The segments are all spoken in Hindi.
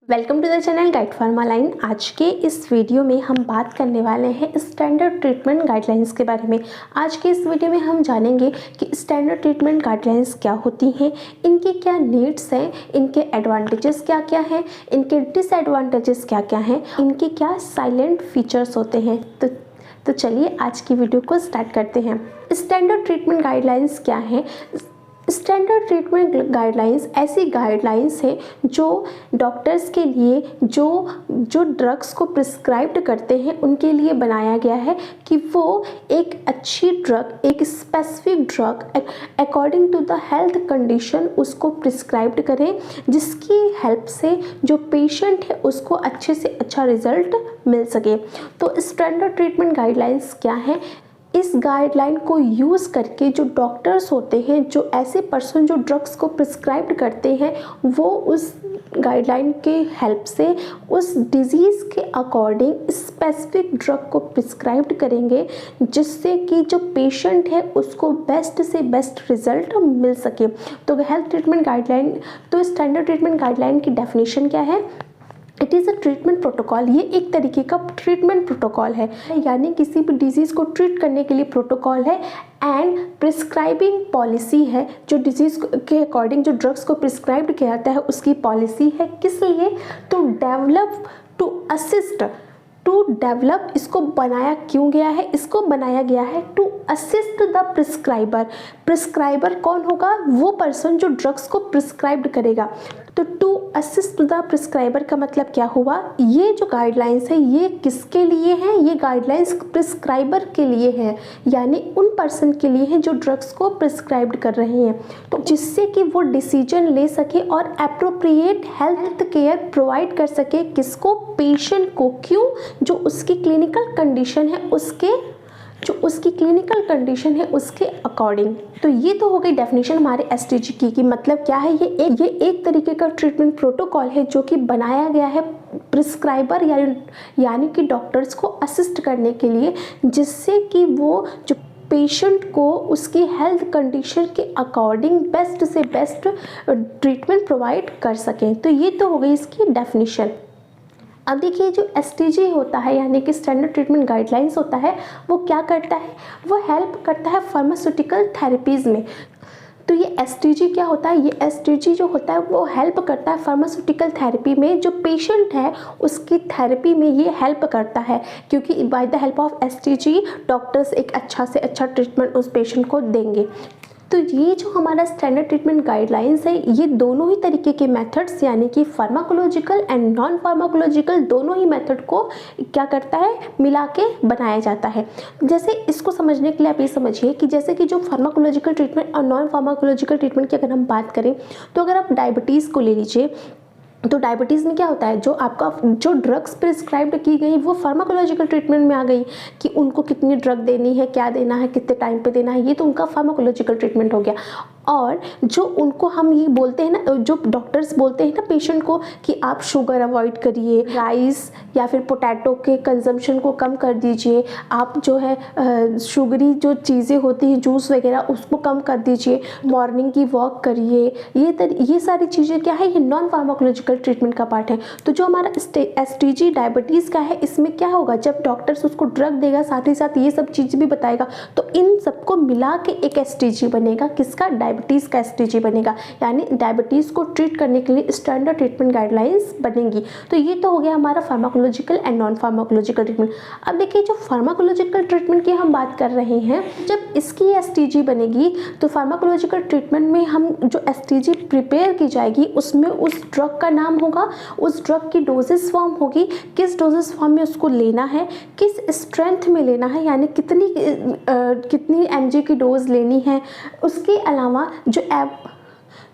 Welcome to the channel Guide Pharma Line. आज के इस वीडियो में हम बात करने वाले हैं स्टैंडर्ड ट्रीटमेंट गाइडलाइंस के बारे में। आज के इस वीडियो में हम जानेंगे कि स्टैंडर्ड ट्रीटमेंट गाइडलाइंस क्या होती हैं, इनके क्या नीड्स हैं, इनके एडवांटेजेस क्या क्या हैं, इनके डिसएडवांटेजेस क्या क्या हैं, इनके क्या साइलेंट फीचर्स होते हैं। तो चलिए आज की वीडियो को स्टार्ट करते हैं। स्टैंडर्ड ट्रीटमेंट गाइडलाइंस क्या है? स्टैंडर्ड ट्रीटमेंट गाइडलाइंस ऐसी गाइडलाइंस है जो डॉक्टर्स के लिए जो ड्रग्स को प्रिस्क्राइब्ड करते हैं उनके लिए बनाया गया है कि वो एक अच्छी ड्रग, एक specific drug according to the health condition उसको प्रिस्क्राइब्ड करें, जिसकी हेल्प से जो पेशेंट है उसको अच्छे से अच्छा रिजल्ट मिल सके। तो स्टैंडर्ड ट्रीटमेंट गाइडलाइंस क्या है? इस गाइडलाइन को यूज़ करके जो डॉक्टर्स होते हैं, जो ऐसे पर्सन जो ड्रग्स को प्रिस्क्राइब करते हैं, वो उस गाइडलाइन के हेल्प से उस डिज़ीज़ के अकॉर्डिंग स्पेसिफिक ड्रग को प्रिस्क्राइब करेंगे, जिससे कि जो पेशेंट है उसको बेस्ट से बेस्ट रिजल्ट मिल सके। तो हेल्थ ट्रीटमेंट गाइडलाइन, तो स्टैंडर्ड ट्रीटमेंट गाइडलाइन की डेफिनेशन क्या है? It is a treatment protocol. ये एक तरीके का ट्रीटमेंट प्रोटोकॉल है, यानी किसी भी डिजीज़ को ट्रीट करने के लिए प्रोटोकॉल है एंड प्रिस्क्राइबिंग पॉलिसी है। जो डिजीज़ के अकॉर्डिंग जो ड्रग्स को प्रिस्क्राइब किया जाता है उसकी पॉलिसी है। किस लिए? To develop, to assist, to develop. इसको बनाया क्यों गया है? इसको बनाया गया है to assist the prescriber. Prescriber कौन होगा? वो पर्सन जो ड्रग्स को प्रिस्क्राइब करेगा। तो टू असिस्ट द प्रिस्क्राइबर का मतलब क्या हुआ? ये जो गाइडलाइंस है ये किसके लिए हैं? ये गाइडलाइंस प्रिस्क्राइबर के लिए हैं, यानी उन पर्सन के लिए हैं जो ड्रग्स को प्रिस्क्राइब कर रहे हैं, तो जिससे कि वो डिसीजन ले सके और एप्रोप्रिएट हेल्थ केयर प्रोवाइड कर सके। किसको? पेशेंट को। क्यों? जो उसकी क्लिनिकल कंडीशन है उसके अकॉर्डिंग। तो ये तो हो गई डेफिनेशन हमारे एसटीजी की मतलब क्या है? ये एक तरीके का ट्रीटमेंट प्रोटोकॉल है जो कि बनाया गया है प्रिस्क्राइबर यानी कि डॉक्टर्स को असिस्ट करने के लिए, जिससे कि वो जो पेशेंट को उसकी हेल्थ कंडीशन के अकॉर्डिंग बेस्ट से बेस्ट ट्रीटमेंट प्रोवाइड कर सकें। तो ये तो हो गई इसकी डेफिनेशन। अब देखिए, जो एसटीजी होता है यानी कि स्टैंडर्ड ट्रीटमेंट गाइडलाइंस होता है, वो क्या करता है? वो हेल्प करता है फार्मास्यूटिकल थेरेपीज़ में। तो ये एसटीजी क्या होता है? ये एसटीजी जो होता है वो हेल्प करता है फार्मास्यूटिकल थेरेपी में। जो पेशेंट है उसकी थेरेपी में ये हेल्प करता है, क्योंकि bye the help of STG doctors एक अच्छा से अच्छा ट्रीटमेंट उस पेशेंट को देंगे। तो ये जो हमारा स्टैंडर्ड ट्रीटमेंट गाइडलाइंस है, ये दोनों ही तरीके के मेथड्स यानी कि फार्माकोलॉजिकल एंड नॉन फार्माकोलॉजिकल दोनों ही मेथड को क्या करता है? मिला के बनाया जाता है। जैसे इसको समझने के लिए आप ये समझिए कि जैसे कि जो फार्माकोलॉजिकल ट्रीटमेंट और नॉन फार्माकोलॉजिकल ट्रीटमेंट की अगर हम बात करें, तो अगर आप डायबिटीज़ को ले लीजिए, तो डायबिटीज़ में क्या होता है? जो ड्रग्स प्रिस्क्राइब्ड की गई वो फार्माकोलॉजिकल ट्रीटमेंट में आ गई कि उनको कितनी ड्रग देनी है, क्या देना है, कितने टाइम पे देना है, ये तो उनका फार्माकोलॉजिकल ट्रीटमेंट हो गया। और जो उनको हम ये बोलते हैं ना, जो डॉक्टर्स बोलते हैं ना पेशेंट को कि आप शुगर अवॉइड करिए, राइस या फिर पोटैटो के कंजम्पशन को कम कर दीजिए, आप जो है शुगरी जो चीज़ें होती हैं जूस वगैरह उसको कम कर दीजिए, मॉर्निंग की वॉक करिए, ये सारी चीज़ें क्या है? ये नॉन फार्माकोलॉजिकल ट्रीटमेंट का पार्ट है। तो जो हमारा एसटीजी डायबिटीज़ का है, इसमें क्या होगा? जब डॉक्टर्स उसको ड्रग देगा साथ ही साथ ये सब चीज़ भी बताएगा, तो इन सबको मिला के एक एसटीजी बनेगा। किसका? डायबिटीज़ का एसटीजी बनेगा, यानी डायबिटीज़ को ट्रीट करने के लिए स्टैंडर्ड ट्रीटमेंट गाइडलाइंस बनेंगी। तो ये तो हो गया हमारा pharmacological and non pharmacological treatment. अब देखिए, जो फार्माकोलॉजिकल ट्रीटमेंट की हम बात कर रहे हैं, जब इसकी एसटीजी बनेगी तो फार्माकोलॉजिकल ट्रीटमेंट में हम जो एसटीजी प्रिपेयर की जाएगी उसमें उस ड्रग का नाम होगा, उस ड्रग की डोजेस फॉर्म होगी, किस डोजेस फॉर्म में उसको लेना है, किस स्ट्रेंथ में लेना है, यानी कितनी एमजी की डोज लेनी है। उसके अलावा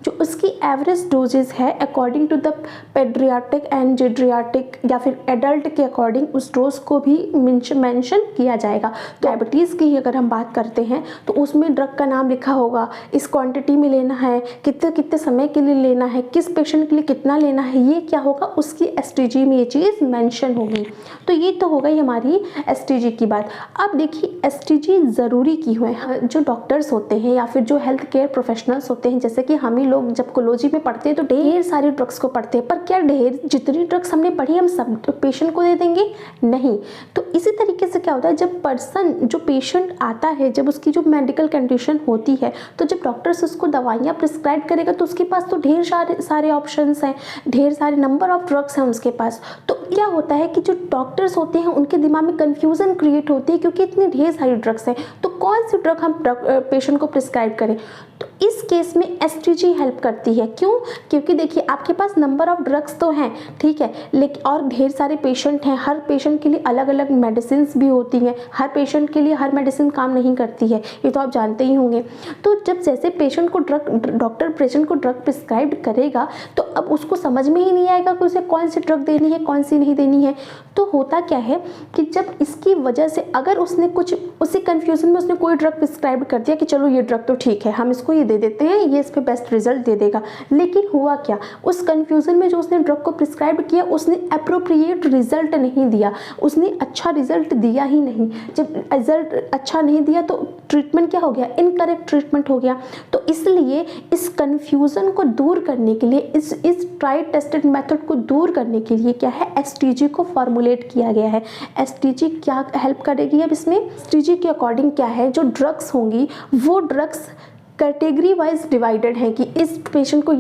जो उसकी एवरेज डोजेस है according to the pediatric and geriatric या फिर एडल्ट के अकॉर्डिंग उस डोज को भी मेंशन किया जाएगा। तो डायबिटीज़ की अगर हम बात करते हैं तो उसमें ड्रग का नाम लिखा होगा, इस क्वांटिटी में लेना है, कितने कितने समय के लिए लेना है, किस पेशेंट के लिए कितना लेना है, ये क्या होगा? उसकी एसटीजी में ये चीज़ मेंशन होगी। तो ये तो हो गई हमारी एसटीजी की बात। अब देखिए, एसटीजी ज़रूरी क्यों है? जो डॉक्टर्स होते हैं या फिर जो हेल्थ केयर प्रोफेशनल्स होते हैं, जैसे कि हम ही लोग जब कोलोजी में पढ़ते हैं तो ढेर सारे ड्रग्स को पढ़ते हैं, पर क्या ढेर जितनी ड्रग्स हमने पढ़ी हम सब पेशेंट को दे देंगे? नहीं। तो इसी तरीके से क्या होता है, जब पर्सन जो पेशेंट आता है, जब उसकी जो मेडिकल कंडीशन होती है, तो जब डॉक्टर्स उसको दवाइयाँ प्रिस्क्राइब करेगा तो उसके पास तो ढेर सारे ऑप्शंस हैं, ढेर सारे नंबर ऑफ ड्रग्स हैं उसके पास। तो क्या होता है कि जो डॉक्टर्स होते हैं उनके दिमाग में कन्फ्यूज़न क्रिएट होती है, क्योंकि इतनी ढेर सारी ड्रग्स हैं तो कौन सी ड्रग हम पेशेंट को प्रिस्क्राइब करें। तो इस केस में एसटीजी हेल्प करती है। क्यों? क्योंकि देखिए आपके पास नंबर ऑफ ड्रग्स तो हैं, ठीक है, लेकिन और ढेर सारे पेशेंट हैं, हर पेशेंट के लिए अलग अलग मेडिसिन भी होती हैं, हर पेशेंट के लिए हर मेडिसिन काम नहीं करती है, ये तो आप जानते ही होंगे। तो जब जैसे पेशेंट को डॉक्टर पेशेंट को ड्रग प्रिस्क्राइब करेगा तो अब उसको समझ में ही नहीं आएगा कि उसे कौन सी ड्रग देनी है कौन सी नहीं देनी है। तो होता क्या है कि जब इसकी वजह से अगर उसने कुछ उसी कन्फ्यूजन में उसने कोई ड्रग प्रिस्क्राइब कर दिया कि चलो ये ड्रग तो ठीक है, हम इसको ये दे देते हैं, ये इस पे बेस्ट रिजल्ट दे देगा, लेकिन हुआ क्या, उस कन्फ्यूजन में जो उसने ड्रग को प्रिस्क्राइब किया उसने अप्रोप्रिएट रिजल्ट नहीं दिया, उसने अच्छा रिजल्ट दिया ही नहीं। जब रिजल्ट अच्छा नहीं दिया तो ट्रीटमेंट क्या हो गया, इनकरेक्ट ट्रीटमेंट हो गया। तो इसलिए इस कन्फ्यूजन को दूर करने के लिए, इस ट्राइड टेस्टेड मेथड को दूर करने के लिए क्या है, एसटीजी को फॉर्मुलेट किया गया है। एसटीजी क्या हेल्प करेगी अब इसमें, एसटीजी के अकॉर्डिंग क्या है, जो ड्रग्स होंगी वो ड्रग्स कैटेगरी वाइज डिवाइडेड है कि इस पेशेंट को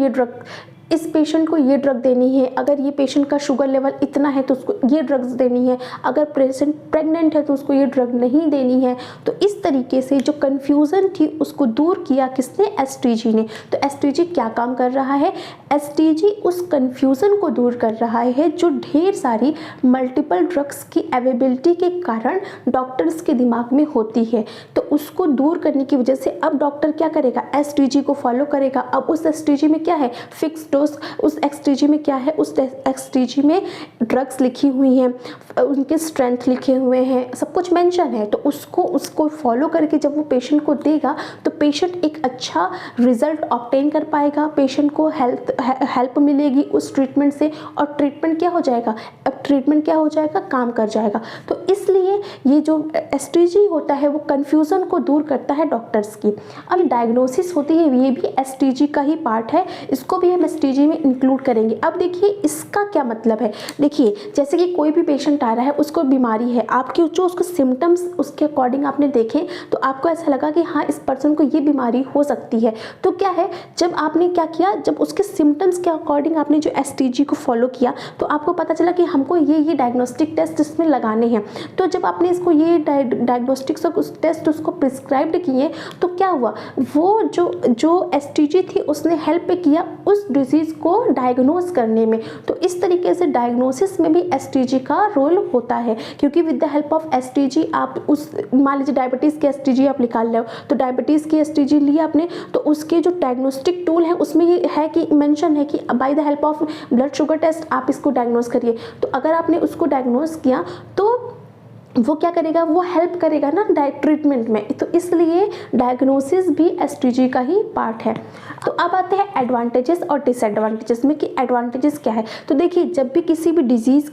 ये ड्रग देनी है, अगर ये पेशेंट का शुगर लेवल इतना है तो उसको ये ड्रग्स देनी है, अगर पेशेंट प्रेग्नेंट है तो उसको ये ड्रग नहीं देनी है। तो इस तरीके से जो कन्फ्यूज़न थी उसको दूर किया किसने, एसटीजी ने। तो एसटीजी क्या काम कर रहा है, एसटीजी उस कन्फ्यूज़न को दूर कर रहा है जो ढेर सारी मल्टीपल ड्रग्स की अवेलेबिलिटी के कारण डॉक्टर्स के दिमाग में होती है। तो उसको दूर करने की वजह से अब डॉक्टर क्या करेगा, एसटीजी को फॉलो करेगा। अब उस एसटीजी में क्या है, फिक्स डोज, उस एक्सटीजी में क्या है, उस एक्सटीजी में ड्रग्स लिखी हुई हैं, उनके स्ट्रेंथ लिखे हुए हैं, सब कुछ मेंशन है। तो उसको फॉलो करके जब वो पेशेंट को देगा तो पेशेंट एक अच्छा रिजल्ट ऑब्टेन कर पाएगा, पेशेंट को हेल्प मिलेगी उस ट्रीटमेंट से, और ट्रीटमेंट क्या हो जाएगा, अब ट्रीटमेंट क्या हो जाएगा, काम कर जाएगा। तो इसलिए ये जो एसटीजी होता है वो कन्फ्यूज़न को दूर करता है डॉक्टर्स की। अब डायग्नोसिस होती है, ये भी एसटीजी का ही पार्ट है, इसको भी हम एसटीजी में इंक्लूड करेंगे। अब देखिए इसका क्या मतलब है, देखिए जैसे कि कोई भी पेशेंट आ रहा है, उसको बीमारी है, आपके जो उसको सिम्टम्स उसके अकॉर्डिंग आपने देखे तो आपको ऐसा लगा कि हाँ इस पर्सन को ये बीमारी हो सकती है। तो क्या है, जब आपने क्या किया, जब उसके सिम्टम्स के अकॉर्डिंग आपने जो एसटीजी को फॉलो किया तो आपको पता चला कि हमको ये डायग्नोस्टिक टेस्ट इसमें लगाने हैं। तो जब आपने इसको ये डायग्नोस्टिक टेस्ट उसको प्रिस्क्राइब्ड किए तो क्या हुआ, वो जो एसटीजी थी उसने हेल्प किया उस डिजीज़ को डायग्नोस करने में। तो इस तरीके से डायग्नोसिस में भी एसटीजी का रोल होता है, क्योंकि with the help of STG आप उस, मान लीजिए डायबिटीज़ की एसटीजी आप निकाल रहे हो, तो डायबिटीज़ की एसटीजी लिया आपने, तो उसके जो डायग्नोस्टिक टूल है उसमें ये है कि मेंशन है कि by the help of blood sugar test आप इसको डायग्नोस करिए। तो अगर आपने उसको डायग्नोस किया तो वो क्या करेगा, वो हेल्प करेगा ना ट्रीटमेंट में। तो इसलिए डायग्नोसिस भी एसटीजी का ही पार्ट है। तो अब आते हैं एडवांटेजेस और डिसएडवांटेजेस में कि एडवांटेजेस क्या है। तो देखिए जब भी किसी डिजीज़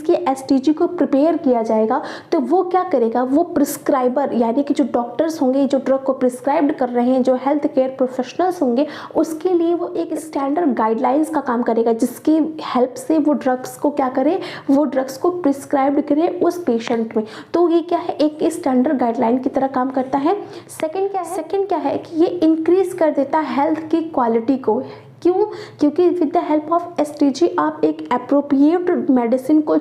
की एसटीजी को प्रिपेयर किया जाएगा तो वो क्या करेगा, वो प्रिस्क्राइबर यानी कि जो डॉक्टर्स होंगे, जो ड्रग को प्रिस्क्राइब कर रहे हैं, जो हेल्थ केयर प्रोफेशनल्स होंगे, उसके लिए वो एक स्टैंडर्ड गाइडलाइंस का काम करेगा, जिसकी हेल्प से वो ड्रग्स को क्या करे, वो ड्रग्स को प्रिस्क्राइब करे उस पेशेंट में। तो ये क्या है, एक स्टैंडर्ड गाइडलाइन की तरह काम करता है। सेकंड क्या है कि ये इंक्रीज कर देता है हेल्थ की क्वालिटी को। क्यों? क्योंकि with the help of STG आप एक अप्रोप्रिएट मेडिसिन को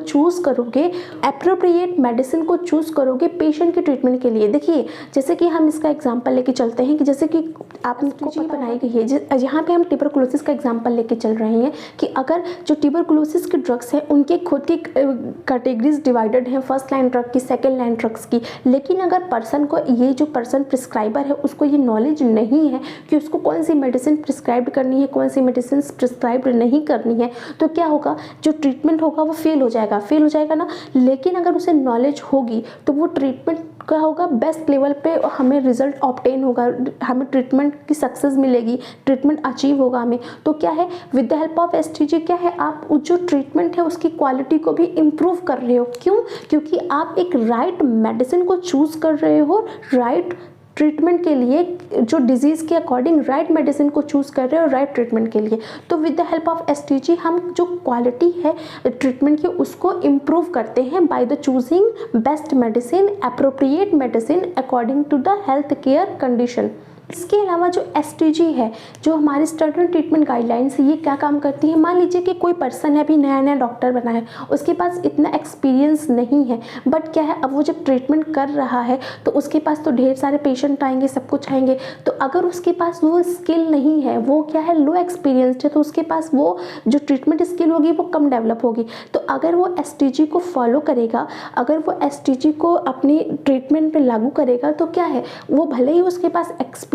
चूज़ करोगे पेशेंट के ट्रीटमेंट के लिए। देखिए जैसे कि हम इसका एग्जांपल लेके चलते हैं कि जैसे कि आपको बनाई गई है, यहाँ पे हम ट्यूबरकुलोसिस का एग्जांपल लेके चल रहे हैं कि अगर जो ट्यूबरकुलोसिस के ड्रग्स हैं उनके खुद की कैटेगरीज डिवाइडेड हैं, फर्स्ट लाइन ड्रग की, सेकेंड लाइन ड्रग्स की। लेकिन अगर पर्सन को, ये जो पर्सन प्रिस्क्राइबर है उसको ये नॉलेज नहीं है कि उसको कौन सी मेडिसिन प्रिस्क्राइब करनी है, कौन सी मेडिसिन प्रिस्क्राइब नहीं करनी है, तो क्या होगा, जो ट्रीटमेंट होगा वो फेल हो जाएगा ना। लेकिन अगर उसे नॉलेज होगी तो वो ट्रीटमेंट क्या होगा, बेस्ट लेवल पे हमें रिजल्ट ऑब्टेन होगा, हमें ट्रीटमेंट की सक्सेस मिलेगी, ट्रीटमेंट अचीव होगा हमें। तो क्या है, with the help of STG क्या है, आप जो ट्रीटमेंट है उसकी क्वालिटी को भी इम्प्रूव कर रहे हो। क्यों? क्योंकि आप एक राइट मेडिसिन को चूज़ कर रहे हो राइट ट्रीटमेंट के लिए, जो डिजीज़ के अकॉर्डिंग राइट मेडिसिन को चूज़ कर रहे हैं और राइट ट्रीटमेंट के लिए। तो with the help of STG हम जो क्वालिटी है ट्रीटमेंट की उसको इम्प्रूव करते हैं by the choosing best medicine, appropriate medicine according to the health care condition. इसके अलावा जो STG है, जो हमारी स्टैंडर्ड ट्रीटमेंट गाइडलाइंस है, ये क्या काम करती है। मान लीजिए कि कोई पर्सन है, अभी नया नया डॉक्टर बना है, उसके पास इतना एक्सपीरियंस नहीं है, बट क्या है, अब वो जब ट्रीटमेंट कर रहा है तो उसके पास तो ढेर सारे पेशेंट आएंगे, सब कुछ आएंगे। तो अगर उसके पास वो स्किल नहीं है, वो क्या है, लो एक्सपीरियंसड है, तो उसके पास वो जो ट्रीटमेंट स्किल होगी वो कम डेवलप होगी। तो अगर वो STG को फॉलो करेगा, अगर वो STG को अपनी ट्रीटमेंट पे लागू करेगा, तो क्या है, वो भले ही उसके पास एक्सपीरियंस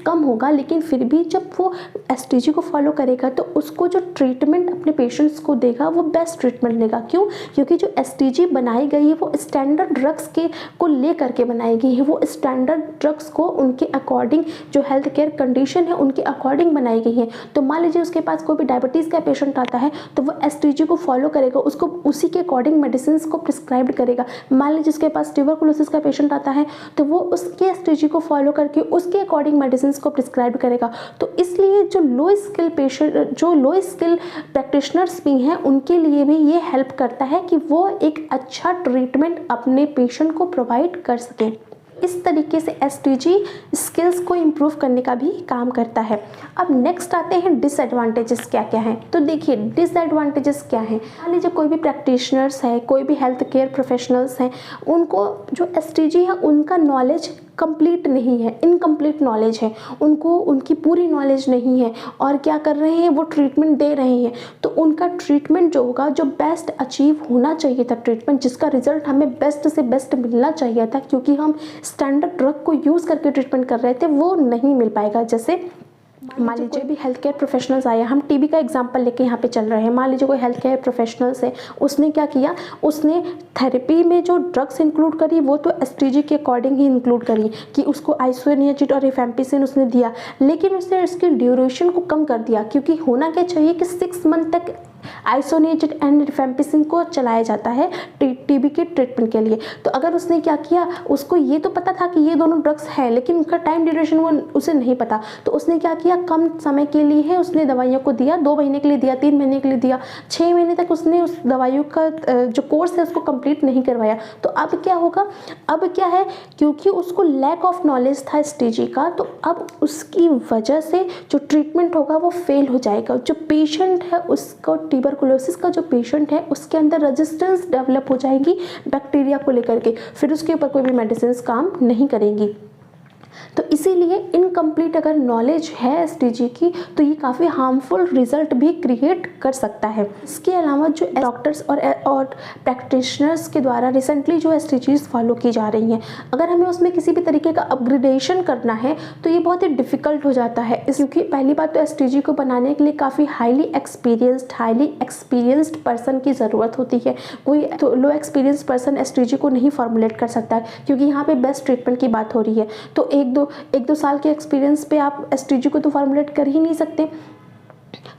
कम होगा, लेकिन फिर भी जब वो STG को फॉलो करेगा तो उसको जो ट्रीटमेंट अपने पेशेंट्स को देगा वो बेस्ट ट्रीटमेंट देगा। क्यों? क्योंकि जो STG बनाई गई है वो स्टैंडर्ड ड्रग्स के को ले करके बनाई गई है, वो स्टैंडर्ड ड्रग्स को उनके अकॉर्डिंग, जो हेल्थ केयर कंडीशन है उनके अकॉर्डिंग बनाई गई है। तो मान लीजिए उसके पास कोई भी डायबिटीज़ का पेशेंट आता है तो वो STG को फॉलो करेगा, उसको उसी के अकॉर्डिंग मेडिसिन को प्रिस्क्राइब करेगा। मान लीजिए उसके पास ट्यूबरकुलोसिस का पेशेंट आता है तो वो उसके STG को फॉलो करके उसके अकॉर्डिंग मेडिसिन को प्रिस्क्राइब करेगा। तो इसलिए जो लो स्किल पेशेंट, जो लो स्किल प्रैक्टिशनर्स भी हैं, उनके लिए भी ये हेल्प करता है कि वो एक अच्छा ट्रीटमेंट अपने पेशेंट को प्रोवाइड कर सकें। इस तरीके से STG स्किल्स को इम्प्रूव करने का भी काम करता है। अब नेक्स्ट आते हैं डिसएडवांटेजेस क्या क्या हैं। तो देखिए डिसएडवांटेजेस क्या हैं। मान लीजिए कोई भी प्रैक्टिशनर्स है, कोई भी हेल्थ केयर प्रोफेशनल्स हैं, उनको जो STG है उनका नॉलेज कंप्लीट नहीं है, इनकम्प्लीट नॉलेज है, उनको उनकी पूरी नॉलेज नहीं है और क्या कर रहे हैं, वो ट्रीटमेंट दे रहे हैं। तो उनका ट्रीटमेंट जो होगा, जो बेस्ट अचीव होना चाहिए था ट्रीटमेंट, जिसका रिजल्ट हमें बेस्ट से बेस्ट मिलना चाहिए था, क्योंकि हम स्टैंडर्ड ड्रग को यूज़ करके ट्रीटमेंट कर रहे थे, वो नहीं मिल पाएगा। जैसे मान लीजिए भी हेल्थ केयर प्रोफेशनल्स आया, हम TB का एग्जांपल लेके यहाँ पे चल रहे हैं। मान लीजिए कोई हेल्थ केयर प्रोफेशनल्स है, उसने क्या किया, उसने थेरेपी में जो ड्रग्स इंक्लूड करी वो तो STG के अकॉर्डिंग ही इंक्लूड करी, कि उसको आइसोनियाजिड और रिफेम्पिसिन उसने दिया, लेकिन उसने इसकी ड्यूरेशन को कम कर दिया, क्योंकि होना क्या चाहिए कि 6 मंथ तक आइसोनियाजिड एंड रिफेम्पिसिन को चलाया जाता है TB के ट्रीटमेंट के लिए। तो अगर उसने क्या किया, उसको ये तो पता था कि ये दोनों ड्रग्स हैं, लेकिन उनका टाइम ड्यूरेशन वो उसे नहीं पता, तो उसने क्या किया, कम समय के लिए है उसने दवाइयों को दिया, 2 महीने के लिए दिया, 3 महीने के लिए दिया, 6 महीने तक उसने उस दवाइयों का जो कोर्स है उसको कंप्लीट नहीं करवाया। तो अब क्या होगा, अब क्या है, क्योंकि उसको लैक ऑफ नॉलेज था STG का, तो अब उसकी वजह से जो ट्रीटमेंट होगा वो फेल हो जाएगा। जो पेशेंट है उसको, ट्यूबरकुलोसिस का जो पेशेंट है उसके अंदर रेजिस्टेंस डेवलप हो जाएगी बैक्टीरिया को लेकर के, फिर उसके ऊपर कोई भी मेडिसिन काम नहीं करेंगी। तो इसीलिए इनकम्प्लीट अगर नॉलेज है STG की तो ये काफ़ी हार्मफुल रिजल्ट भी क्रिएट कर सकता है। इसके अलावा जो डॉक्टर्स और प्रैक्टिशनर्स के द्वारा रिसेंटली जो STGs फॉलो की जा रही हैं, अगर हमें उसमें किसी भी तरीके का अपग्रेडेशन करना है तो ये बहुत ही डिफ़िकल्ट हो जाता है, क्योंकि पहली बात तो STG को बनाने के लिए काफ़ी हाईली एक्सपीरियंस्ड पर्सन की ज़रूरत होती है। कोई तो लो एक्सपीरियंस पर्सन STG को नहीं फॉर्मुलेट कर सकता है, क्योंकि यहाँ पे बेस्ट ट्रीटमेंट की बात हो रही है। तो एक दो साल के एक्सपीरियंस पे आप STG को तो फॉर्मुलेट कर ही नहीं सकते।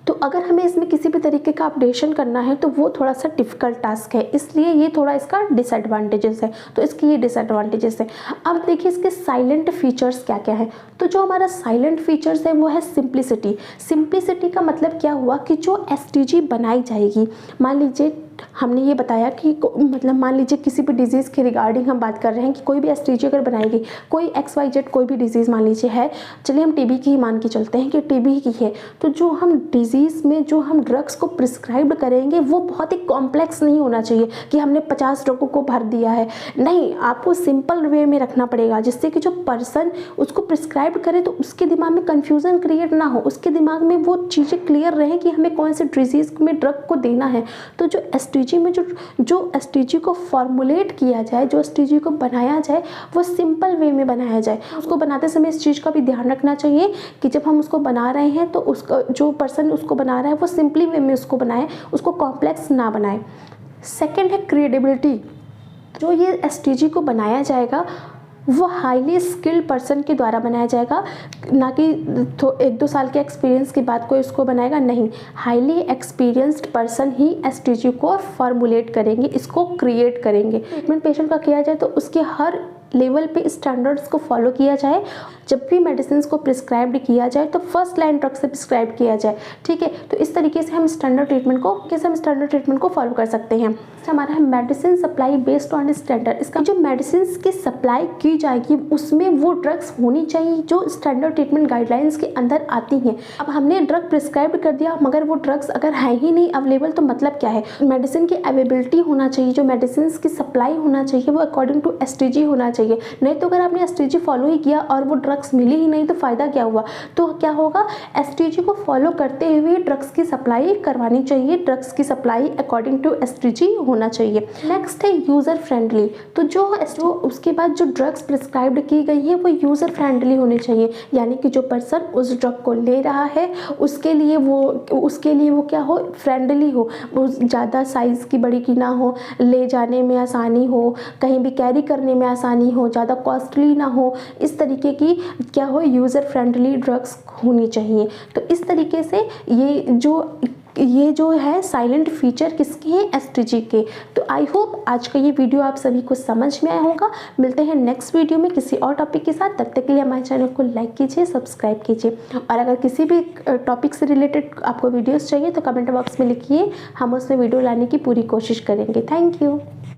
तो अगर हमें इसमें किसी भी तरीके का अपडेशन करना है तो वो थोड़ा सा डिफ़िकल्ट टास्क है, इसलिए ये थोड़ा इसका डिसएडवांटेजेस है। तो इसकी ये डिसएडवांटेजेस है। अब देखिए इसके साइलेंट फीचर्स क्या क्या है। तो जो हमारा साइलेंट फीचर्स है वो है सिंप्लिसिटी। सिंप्लिसिटी का मतलब क्या हुआ कि जो STG बनाई जाएगी, मान लीजिए हमने ये बताया कि मतलब मान लीजिए किसी भी डिजीज़ के रिगार्डिंग हम बात कर रहे हैं कि कोई भी STG अगर बनाएगी, कोई XYZ कोई भी डिजीज़ मान लीजिए है, चलिए हम TB की ही मान के चलते हैं कि TB की है, तो जो हम डिजीज़ में जो हम ड्रग्स को प्रिस्क्राइब करेंगे वो बहुत ही कॉम्प्लेक्स नहीं होना चाहिए कि हमने 50 ड्रगों को भर दिया है। नहीं, आपको सिंपल वे में रखना पड़ेगा, जिससे कि जो पर्सन उसको प्रिस्क्राइब करे तो उसके दिमाग में कन्फ्यूज़न क्रिएट ना हो, उसके दिमाग में वो चीज़ें क्लियर रहें कि हमें कौन से डिजीज़ में ड्रग को देना है। तो जो STG में जो STG को फॉर्मुलेट किया जाए, जो STG को बनाया जाए, वो सिंपल वे में बनाया जाए। उसको बनाते समय इस चीज़ का भी ध्यान रखना चाहिए कि जब हम उसको बना रहे हैं तो उसका जो पर्सन उसको बना रहा है वो सिंपली वे में उसको बनाए, उसको कॉम्प्लेक्स ना बनाए। सेकेंड है क्रिएडिबिलिटी। जो ये STG को बनाया जाएगा वो हाईली स्किल्ड पर्सन के द्वारा बनाया जाएगा, ना कि 1-2 साल के एक्सपीरियंस के बाद कोई उसको बनाएगा, नहीं, हाईली एक्सपीरियंस्ड पर्सन ही STG को फॉर्मुलेट करेंगे, इसको क्रिएट करेंगे। ट्रीटमेंट पेशेंट का किया जाए तो उसके हर लेवल पे स्टैंडर्ड्स को फॉलो किया जाए। जब भी मेडिसिन को प्रिस्क्राइब किया जाए तो फर्स्ट लाइन ड्रग से प्रिस्क्राइब किया जाए, ठीक है। तो इस तरीके से हम स्टैंडर्ड ट्रीटमेंट को फॉलो कर सकते हैं। हमारा है medicine supply based on standard. इसका जो मेडिसिन की सप्लाई की जाएगी उसमें वो ड्रग्स होनी चाहिए जो स्टैंडर्ड ट्रीटमेंट गाइडलाइंस के अंदर आती हैं। अब हमने ड्रग प्रिस्क्राइब कर दिया मगर वो ड्रग्स अगर है ही नहीं अवेलेबल तो मतलब क्या है। मेडिसिन की अवेलेबिलिटी होना चाहिए, जो मेडिसिन की सप्लाई होना चाहिए वो अकॉर्डिंग टू STG होना चाहिए। नहीं तो अगर आपने STG फॉलो ही किया और वो ड्रग्स मिली ही नहीं तो फ़ायदा क्या हुआ। तो क्या होगा, STG को फॉलो करते हुए ड्रग्स की सप्लाई करवानी चाहिए। ड्रग्स की सप्लाई अकॉर्डिंग टू STG होना चाहिए। नेक्स्ट है यूज़र फ्रेंडली। तो जो उसके बाद जो ड्रग्स प्रिस्क्राइब्ड की गई है वो यूज़र फ्रेंडली होनी चाहिए, यानी कि जो पर्सन उस ड्रग को ले रहा है उसके लिए वो क्या हो, फ्रेंडली हो। वो ज़्यादा साइज़ की बड़ी की ना हो, ले जाने में आसानी हो, कहीं भी कैरी करने में आसानी हो, ज़्यादा कॉस्टली ना हो, इस तरीके की क्या हो, यूज़र फ्रेंडली ड्रग्स होनी चाहिए। तो इस तरीके से ये जो है साइलेंट फीचर किसके हैं, STG के। तो आई होप आज का ये वीडियो आप सभी को समझ में आया होगा। मिलते हैं नेक्स्ट वीडियो में किसी और टॉपिक के साथ। तब तक के लिए हमारे चैनल को लाइक कीजिए, सब्सक्राइब कीजिए, और अगर किसी भी टॉपिक से रिलेटेड आपको वीडियोस चाहिए तो कमेंट बॉक्स में लिखिए, हम उसमें वीडियो लाने की पूरी कोशिश करेंगे। Thank you.